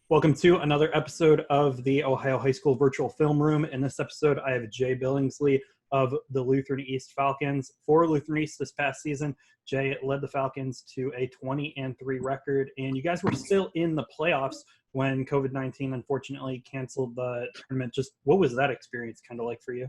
Welcome to another episode of the Ohio High School Virtual Film Room. In this episode, I have Jay Billingsley of the Lutheran East Falcons. For Lutheran East this past season, Jay led the Falcons to a 20-3 record, and you guys were still in the playoffs when COVID-19 unfortunately canceled the tournament. Just what was that experience kind of like for you?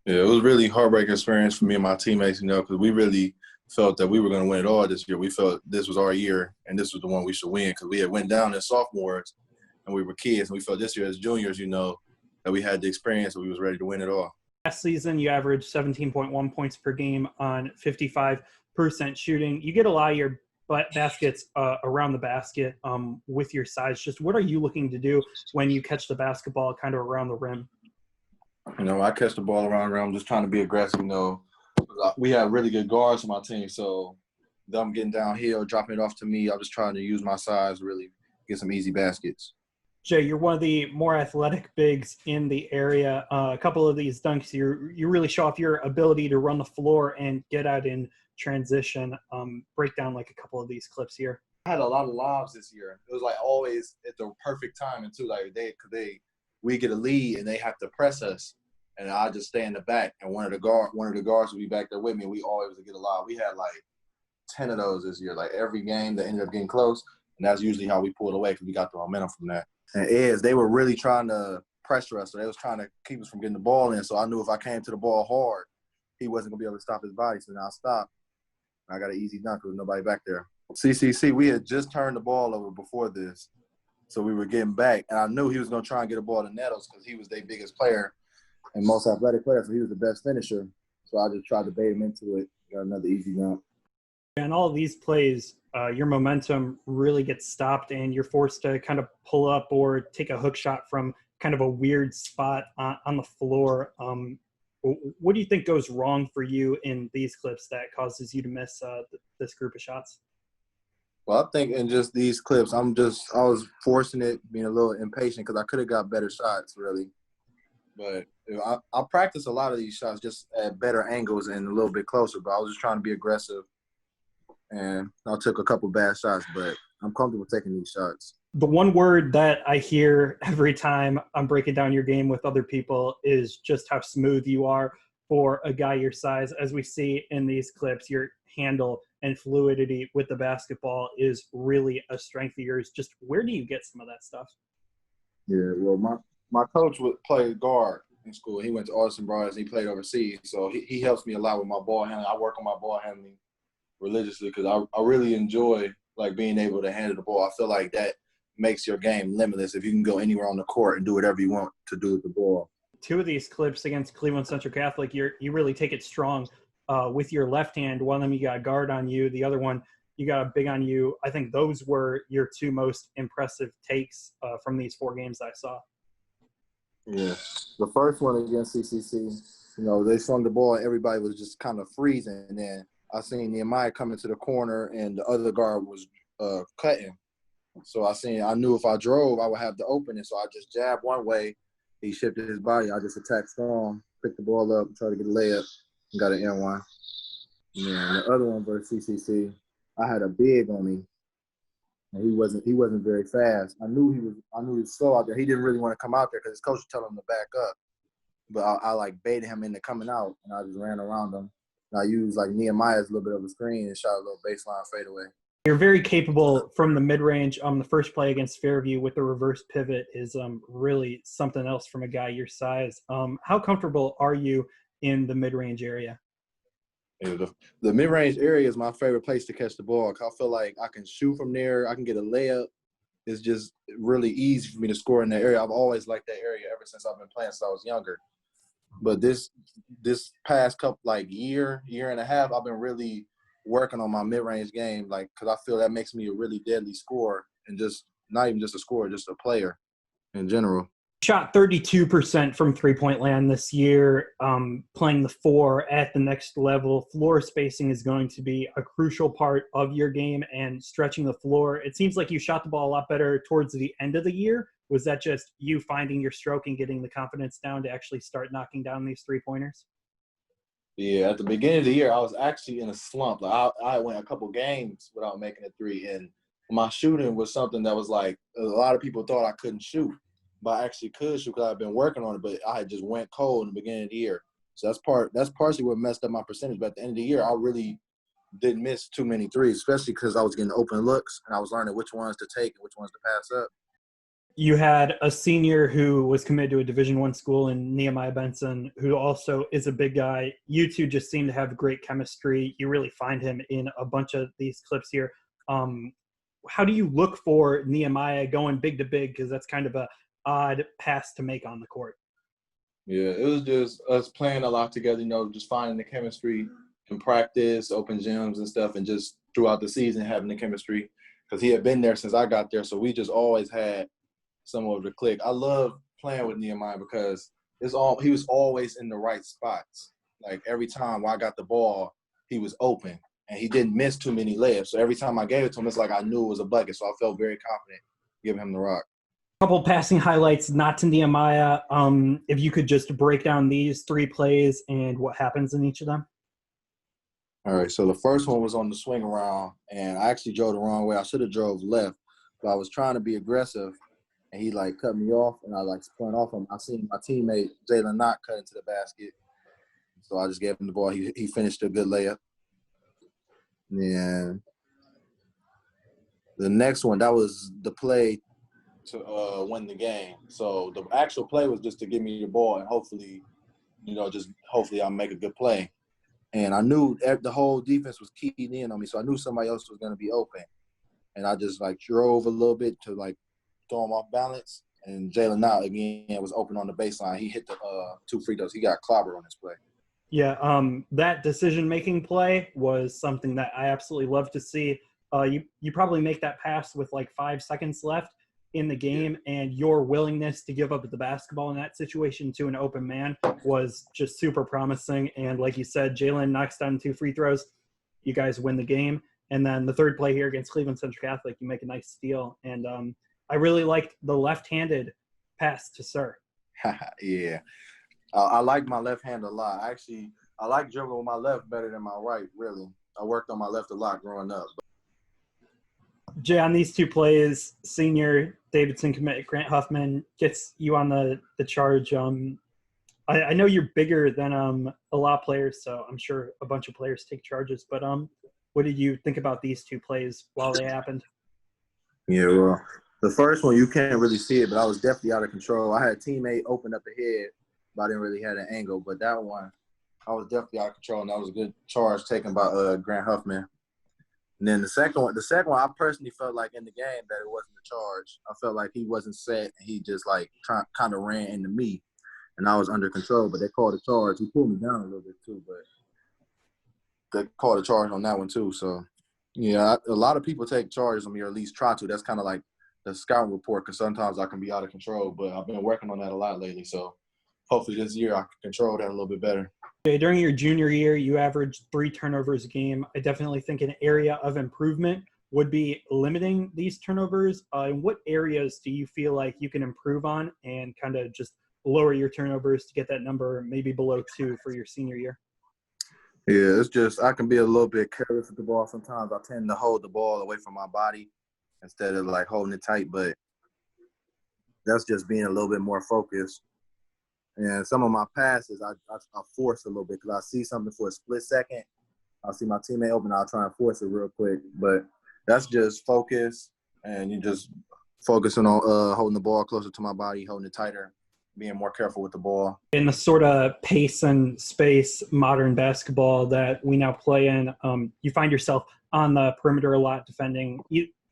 Yeah, it was really heartbreaking experience for me and my teammates, because we really felt that we were going to win it all this year. We felt this was our year, and this was the one we should win because we had went down as sophomores, and we were kids, and we felt this year as juniors, that we had the experience and we was ready to win it all. Last season, you averaged 17.1 points per game on 55% shooting. You get a lot of your baskets around the basket with your size. Just what are you looking to do when you catch the basketball kind of around the rim? I catch the ball around the rim. I'm just trying to be aggressive, We have really good guards on my team, so them getting downhill, dropping it off to me, I'm just trying to use my size, really get some easy baskets. Jay, you're one of the more athletic bigs in the area. A couple of these dunks, you really show off your ability to run the floor and get out in transition. Break down like a couple of these clips here. I had a lot of lobs this year. It was like always at the perfect time, and too, we get a lead and they have to press us, and I just stay in the back, and one of the guards would be back there with me. And we always would get a lob. We had like 10 of those this year. Like every game that ended up getting close, and that's usually how we pulled away because we got the momentum from that. And they were really trying to pressure us, so they was trying to keep us from getting the ball in. So I knew if I came to the ball hard, he wasn't gonna be able to stop his body. So now I stopped. I got an easy dunk with nobody back there. CCC, we had just turned the ball over before this, so we were getting back, and I knew he was gonna try and get a ball to Nettles because he was their biggest player and most athletic player, so he was the best finisher. So I just tried to bait him into it. Got another easy dunk. And all of these plays, your momentum really gets stopped and you're forced to kind of pull up or take a hook shot from kind of a weird spot on the floor. What do you think goes wrong for you in these clips that causes you to miss this group of shots? Well, I think in just these clips, I was forcing it, being a little impatient because I could have got better shots, really. But I practice a lot of these shots just at better angles and a little bit closer, but I was just trying to be aggressive. And I took a couple bad shots, but I'm comfortable taking these shots. The one word that I hear every time I'm breaking down your game with other people is just how smooth you are for a guy your size. As we see in these clips, your handle and fluidity with the basketball is really a strength of yours. Just where do you get some of that stuff? Yeah, well, my coach would play guard in school. He went to Austin Brothers. He played overseas, so he helps me a lot with my ball handling. I work on my ball handling religiously because I really enjoy being able to handle the ball. I feel like that makes your game limitless if you can go anywhere on the court and do whatever you want to do with the ball. Two of these clips against Cleveland Central Catholic, you really take it strong with your left hand. One of them you got a guard on you, the other one you got a big on you. I think those were your two most impressive takes from these four games I saw. Yeah, the first one against CCC, they swung the ball and everybody was just kind of freezing, and then I seen Nehemiah come into the corner and the other guard was cutting. So I knew if I drove, I would have the opening. So I just jabbed one way. He shifted his body. I just attacked strong, picked the ball up, tried to get a layup, and got an N1. And the other one versus CCC, I had a big on me, and he wasn't very fast. I knew he was slow out there. He didn't really want to come out there because his coach was telling him to back up. But I baited him into coming out, and I just ran around him. I used Nehemiah's little bit of a screen and shot a little baseline fadeaway. You're very capable from the mid-range. The first play against Fairview with the reverse pivot is really something else from a guy your size. How comfortable are you in the mid-range area? Yeah, the mid-range area is my favorite place to catch the ball. I feel like I can shoot from there. I can get a layup. It's just really easy for me to score in that area. I've always liked that area ever since I've been playing since I was younger. But this past couple year and a half, I've been really working on my mid-range game, because I feel that makes me a really deadly scorer, and just not even just a scorer, just a player in general. Shot 32% from three-point land this year, playing the four at the next level. Floor spacing is going to be a crucial part of your game and stretching the floor. It seems like you shot the ball a lot better towards the end of the year. Was that just you finding your stroke and getting the confidence down to actually start knocking down these three-pointers? Yeah, at the beginning of the year, I was actually in a slump. I went a couple games without making a three, and my shooting was something that was like a lot of people thought I couldn't shoot, but I actually could shoot because I've been working on it. But I had just went cold in the beginning of the year, so that's partially what messed up my percentage. But at the end of the year, I really didn't miss too many threes, especially because I was getting open looks and I was learning which ones to take and which ones to pass up. You had a senior who was committed to a Division I school in Nehemiah Benson, who also is a big guy. You two just seem to have great chemistry. You really find him in a bunch of these clips here. How do you look for Nehemiah going big to big? Because that's kind of a odd pass to make on the court. Yeah, it was just us playing a lot together, just finding the chemistry in practice, open gyms and stuff, and just throughout the season having the chemistry because he had been there since I got there. So we just always had some of the click. I love playing with Nehemiah because he was always in the right spots. Like every time I got the ball, he was open and he didn't miss too many layups. So every time I gave it to him, it's like I knew it was a bucket. So I felt very confident giving him the rock. Couple passing highlights, not to Nehemiah. If you could just break down these 3 plays and what happens in each of them. All right, so the first one was on the swing around, and I actually drove the wrong way. I should have drove left, but I was trying to be aggressive, and he, cut me off, and I, spun off him. I seen my teammate, Jalen Knott, cut into the basket, so I just gave him the ball. He finished a good layup. And the next one, that was the play to win the game. So the actual play was just to give me the ball and hopefully I'll make a good play. And I knew the whole defense was keying in on me, so I knew somebody else was going to be open. And I just, drove a little bit to, throw him off balance. And Jalen Knott, again, was open on the baseline. He hit the 2 free throws. He got clobbered on this play. Yeah, that decision-making play was something that I absolutely love to see. You probably make that pass with 5 seconds left in the game, and your willingness to give up the basketball in that situation to an open man was just super promising. And like you said, Jalen knocks down 2 free throws. You guys win the game. And then the third play here against Cleveland Central Catholic, you make a nice steal. And I really liked the left-handed pass to Sir. Yeah. I like my left hand a lot. Actually, I like dribbling with my left better than my right, really. I worked on my left a lot growing up. Jay, on these 2 plays, senior Davidson commit Grant Huffman gets you on the charge. I know you're bigger than a lot of players, so I'm sure a bunch of players take charges. But what did you think about these 2 plays while they happened? Yeah, well, the first one, you can't really see it, but I was definitely out of control. I had a teammate open up ahead, but I didn't really have an angle. But that one, I was definitely out of control, and that was a good charge taken by Grant Huffman. And then the second one, I personally felt like in the game that it wasn't a charge. I felt like he wasn't set, and he just kind of ran into me, and I was under control. But they called a charge. He pulled me down a little bit too, but they called a charge on that one too. So, yeah, a lot of people take charges on me, or at least try to. That's kind of like the scouting report, because sometimes I can be out of control. But I've been working on that a lot lately, so hopefully this year I can control that a little bit better. During your junior year, you averaged 3 turnovers a game. I definitely think an area of improvement would be limiting these turnovers. In what areas do you feel like you can improve on and kind of just lower your turnovers to get that number maybe below 2 for your senior year? Yeah, it's just I can be a little bit careless with the ball sometimes. I tend to hold the ball away from my body instead of holding it tight, but that's just being a little bit more focused. And some of my passes, I force a little bit because I see something for a split second. I'll see my teammate open. I'll try and force it real quick. But that's just focus, and you just focusing on holding the ball closer to my body, holding it tighter, being more careful with the ball. In the sort of pace and space modern basketball that we now play in, you find yourself on the perimeter a lot, defending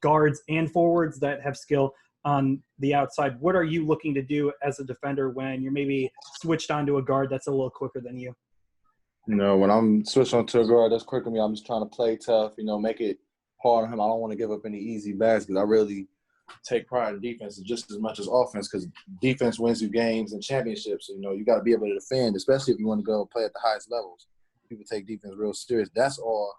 guards and forwards that have skill on the outside. What are you looking to do as a defender when you're maybe switched onto a guard that's a little quicker than you? When I'm switched onto a guard that's quicker than me, I'm just trying to play tough, make it hard on him. I don't want to give up any easy baskets. I really take pride in defense just as much as offense, because defense wins you games and championships. So, you got to be able to defend, especially if you want to go play at the highest levels. People take defense real serious. That's all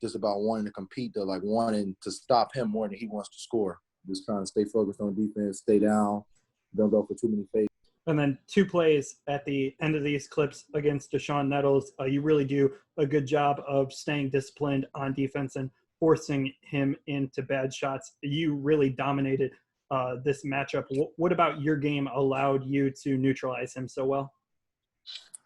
just about wanting to compete, though, wanting to stop him more than he wants to score. Just trying to stay focused on defense, stay down, don't go for too many fakes. And then 2 plays at the end of these clips against Deshaun Nettles. You really do a good job of staying disciplined on defense and forcing him into bad shots. You really dominated this matchup. What about your game allowed you to neutralize him so well?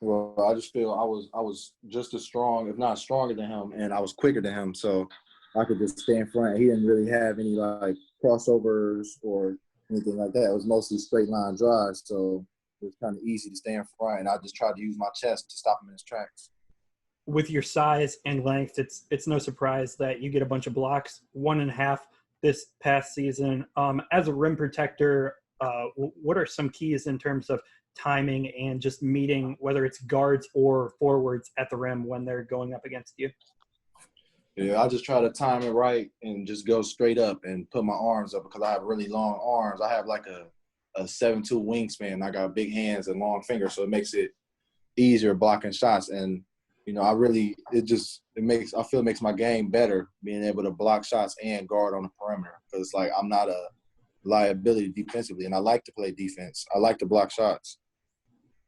Well, I just feel I was just as strong, if not stronger than him, and I was quicker than him, so I could just stay in front. He didn't really have any like crossovers or anything like that. It was mostly straight line drives, so it was kind of easy to stay in front, and I just tried to use my chest to stop him in his tracks. With your size and length, it's no surprise that you get a bunch of blocks, 1.5 this past season. As a rim protector, what are some keys in terms of timing and just meeting, whether it's guards or forwards at the rim when they're going up against you? Yeah, I just try to time it right and just go straight up and put my arms up because I have really long arms. I have like a 7'2" wingspan. I got big hands and long fingers, so it makes it easier blocking shots. And you know, I feel it makes my game better being able to block shots and guard on the perimeter because like I'm not a liability defensively, and I like to play defense. I like to block shots.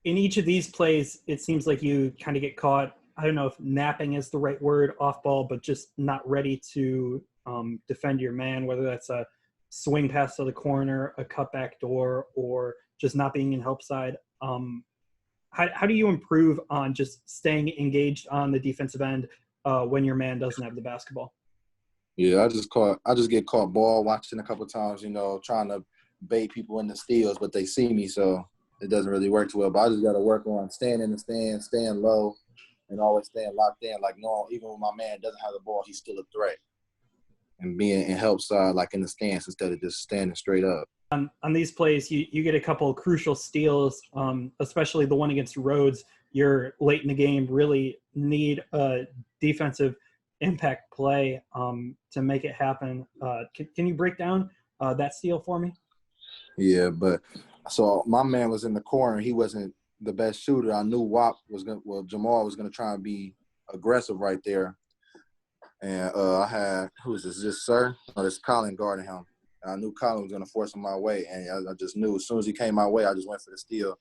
In each of these plays, it seems like you kind of get caught, I don't know if napping is the right word, off ball, but just not ready to defend your man, whether that's a swing pass to the corner, a cutback door, or just not being in help side. How do you improve on just staying engaged on the defensive end when your man doesn't have the basketball? Yeah, I just get caught ball watching a couple of times, you know, trying to bait people in the steals, but they see me, so it doesn't really work too well. But I just got to work on staying in the stand, staying low, and always staying locked in. Like, no, even when my man doesn't have the ball, he's still a threat. And being in help side, like in the stance, instead of just standing straight up. On these plays, you get a couple of crucial steals, especially the one against Rhodes. You're late in the game, really need a defensive impact play to make it happen. Can you break down that steal for me? Yeah, but so my man was in the corner. He wasn't the best shooter. I knew Jamal was going to try and be aggressive right there. And I had, who is this? This Sir? Oh, this Colin guarding him. And I knew Colin was going to force him my way. And I just knew as soon as he came my way, I just went for the steal.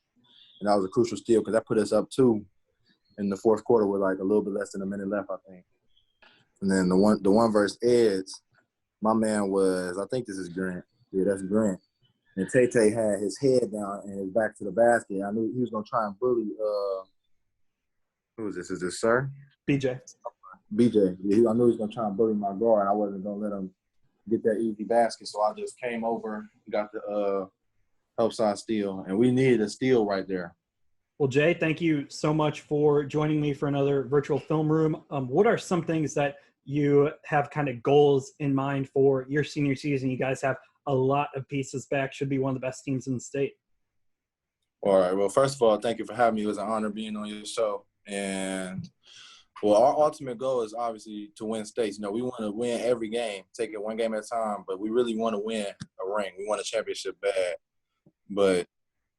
And that was a crucial steal because that put us up 2 in the fourth quarter with like a little bit less than a minute left, I think. And then the one versus Ed's, my man was, I think this is Grant. Yeah, that's Grant. And Tay had his head down and his back to the basket. I knew he was going to try and bully, who is this? Is this Sir? BJ. BJ. Yeah, I knew he was going to try and bully my guard. I wasn't going to let him get that easy basket. So I just came over, got the help side steal. And we needed a steal right there. Well, Jay, thank you so much for joining me for another virtual film room. What are some things that you have kind of goals in mind for your senior season? You guys have a lot of pieces back, should be one of the best teams in the state. All right. Well, first of all, thank you for having me. It was an honor being on your show. And, well, our ultimate goal is obviously to win states. You know, we want to win every game, take it one game at a time, but we really want to win a ring. We want a championship bad. But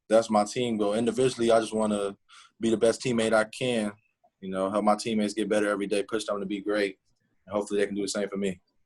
that's my team goal. Individually, I just want to be the best teammate I can, you know, help my teammates get better every day, push them to be great, and hopefully they can do the same for me.